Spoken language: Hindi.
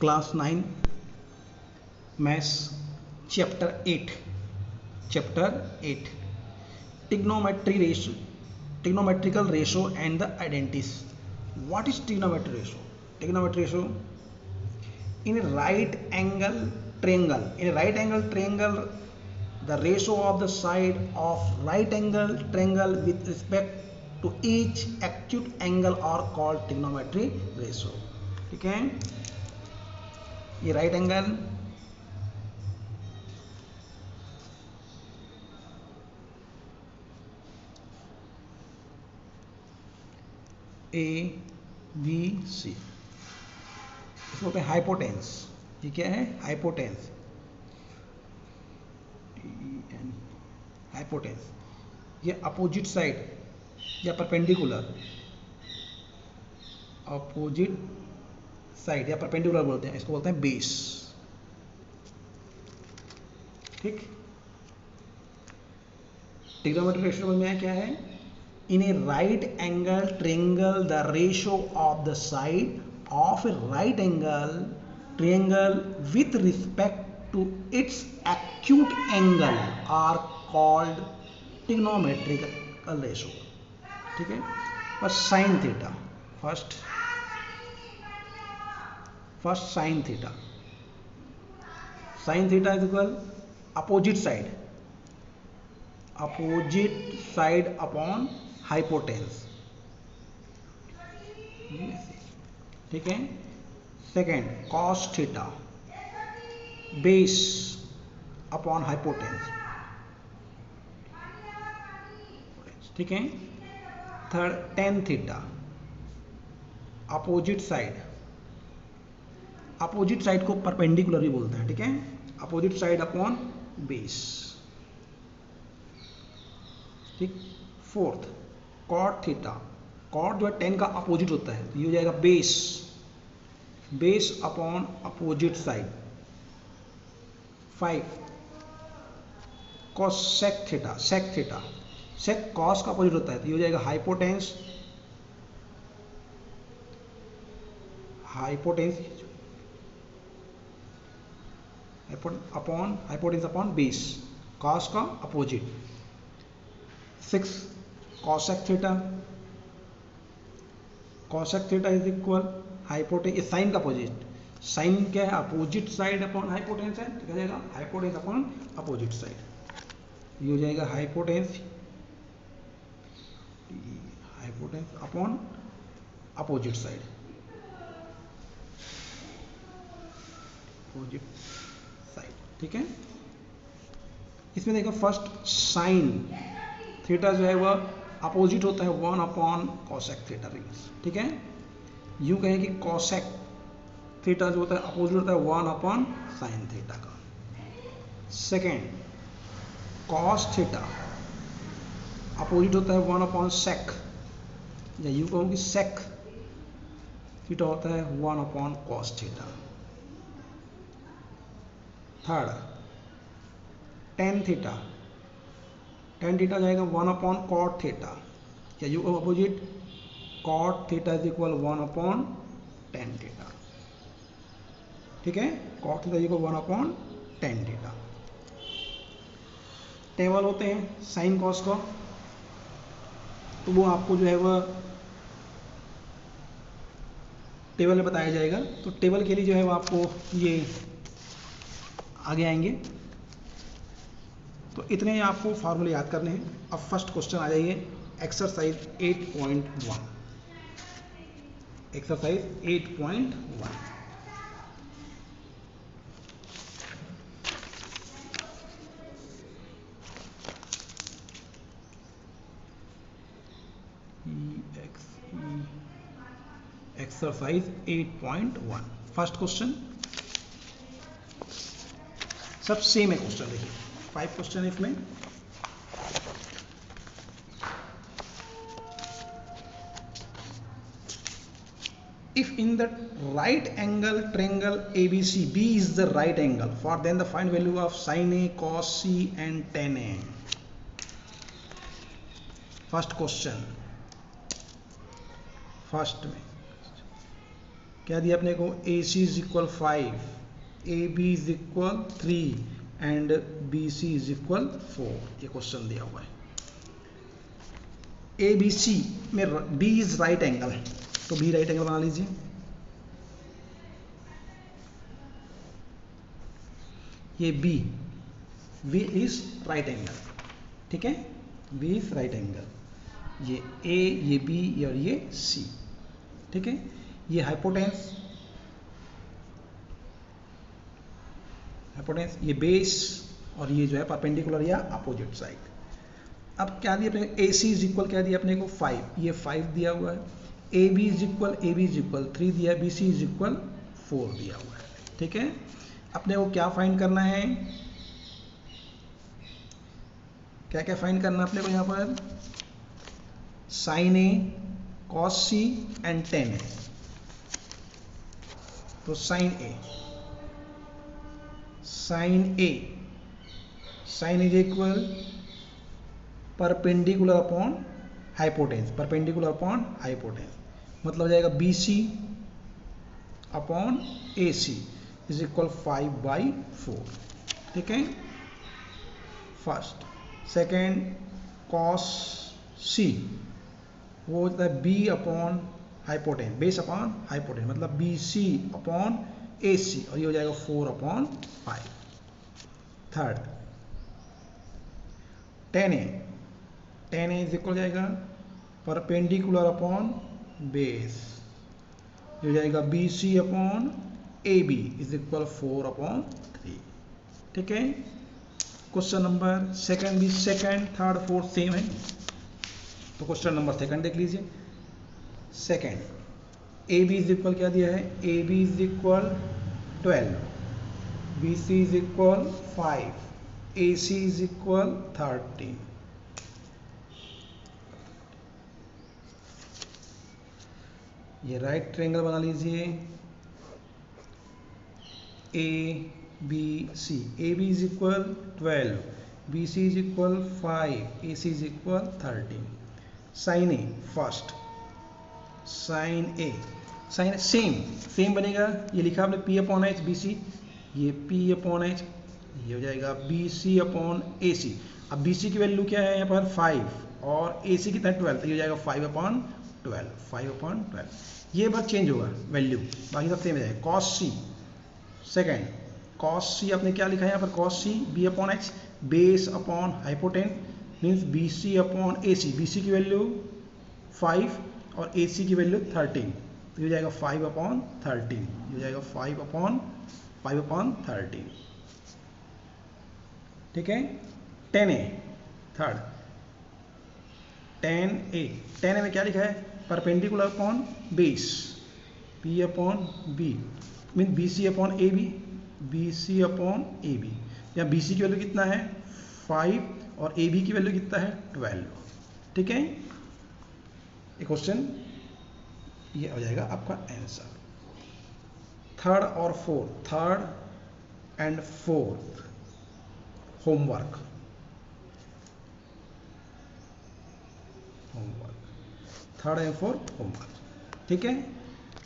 Class 9 maths chapter 8 trigonometrical ratio and the identities. What is trigonometry ratio? Trigonometry ratio in a right angle triangle, the ratio of the side of right angle triangle with respect to each acute angle are called trigonometry ratio. ठीक है, ये राइट एंगल ABC, इसको बोलते हैं हाइपोटेंस। ये क्या है? Hypotenuse, hypotenuse. ये अपोजिट साइड या परपेंडिकुलर, अपोजिट साइड या परपेंडिकुलर बोलते हैं, इसको बोलते हैं बेस। ठीक, ट्रिग्नोमेट्री रेशियो में क्या है? In a right angle triangle the ratio of the side of a right angle triangle with respect to its acute angle are called trigonometrical ratio. ठीक है, और sine theta, first sine theta is equal opposite side upon hypotenuse. ठीक है, second cos theta base upon hypotenuse. ठीक है, third tan theta opposite side को परपेंडिकुलर भी बोलते हैं। ठीक है, अपोजिट साइड अपॉन बेस। ठीक, फोर्थ कॉट थीटा, कॉट जो है 10 का अपोजिट होता है, तो ये हो जाएगा base upon opposite side. 5 cosec theta, sec cos का अपोजिट होता है, तो ये हो जाएगा हाइपोटेंस अपॉन बेस, कॉस का opposite. 6 cosec theta is equal hypotenuse, sine का अपोजिट, साइन क्या है? अपोजिट साइड अपॉन हाइपोटेंस है, तो क्या जाएगा? Hypotenuse upon opposite side. ये हो जाएगा हाइपोटेंस अपॉन अपोजिट साइड, ठीक है। इसमें देखो फर्स्ट साइन थीटा जो है वह अपोजिट होता है 1 अपॉन कॉसेक थीटा। ठीक है, यूं कहें कि कॉसेक थीटा जो होता है अपोजिट होता है 1 अपॉन साइन थीटा का। सेकेंड कॉस थीटा अपोजिट होता है 1 अपॉन सेक, या यूं कहूँ कि सेक थीटा होता है 1 upon cos theta. Third tan theta जाएगा 1 अपॉन कॉट थीटा, या you opposite cot theta is equal 1 upon tan theta. ठीक है, cot theta is equal 1 upon tan theta. Table होते हैं साइन कॉस को, तो वो आपको जो है वह टेबल में बताया जाएगा। तो टेबल के लिए जो है वो आपको ये आगे आएंगे, तो इतने आपको फार्मूले याद करने हैं। अब फर्स्ट क्वेश्चन आ जाइए, exercise 8.1। Exercise 8.1 exercise 8.1 first question. सब सेम है क्वेश्चन, देखिए 5 क्वेश्चन है इसमें। If in the right angle triangle ABC, B is the right angle, for then the find value of sin A, cos C and tan A. First question, first में क्या दिया अपने को, A C is equal 5, A B is equal 3 and B C is equal 4। ये क्वेश्चन दिया हुआ है। ए बी सी में बी इज राइट एंगल है, तो बी राइट एंगल बना लीजिए। ये बी इज राइट एंगल, ठीक है, बी इज राइट एंगल। ये ए, ये बी और ये सी, ठीक है। ये हाइपोटेंस, ये बेस और ये जो है परपेंडिकुलर या अपोजिट साइड। अब क्या दिया अपने, ए सी इज इक्वल क्या दिया अपने को 5, ये 5 दिया हुआ है। ए बी इज इक्वल 3 दिया, बी सी इज इक्वल 4 दिया हुआ है, ठीक है। अपने को क्या फाइंड करना है, क्या क्या फाइंड करना है अपने को यहाँ पर, sine A, cos C and tan A. तो sine A is equal perpendicular upon hypotenuse, मतलब हो जाएगा B C upon A C is equal 5/4, ठीक है, फर्स्ट। सेकेंड कॉस सी, वो होता है B upon hypotenuse, base upon hypotenuse, मतलब B C upon A C, और ये हो जाएगा 4/5। Third tan A is equal जाएगा परपेंडिकुलर अपॉन बेस, ये हो जाएगा B C upon A B is equal 4/3, ठीक है। क्वेश्चन नंबर सेकंड भी सेकंड, थर्ड, फोर्थ सेम है, तो क्वेश्चन नंबर सेकंड देख लीजिए। Second, A B is equal क्या दिया है, A B is equal 12, B C is equal 5, A C is equal 13। ये राइट ट्रायंगल बना लीजिए, A B C, A B is equal 12, B C is equal 5, A C is equal 13। Sine A first, sine same बनेगा, ये लिखा आपने P upon H B C, ये पी अपॉन एच, ये हो जाएगा बी सी अपॉन ए सी। अब बी सी की वैल्यू क्या है यहाँ पर 5 और ए सी कितना 12, तो ये हो जाएगा 5/12। ये बस चेंज होगा वैल्यू, बाकी सब सेम हो जाएगा। Cos C, second cos C आपने क्या लिखा है यहाँ पर, cos C B upon H, base upon hypotenuse, means B C upon A C, B C की वैल्यू 5 और ए सी की वैल्यू 13, तो ये हो जाएगा 5/13, ये हो जाएगा 5/13, ठीक है। Tan A, third tan A में क्या लिखा है, perpendicular upon base, P upon B, mean B C upon A B, या बी सी की वैल्यू कितना है 5 और ए बी की वैल्यू कितना है 12, ठीक है। ये क्वेश्चन ये हो जाएगा आपका answer. Third and fourth homework, third and fourth homework, ठीक है।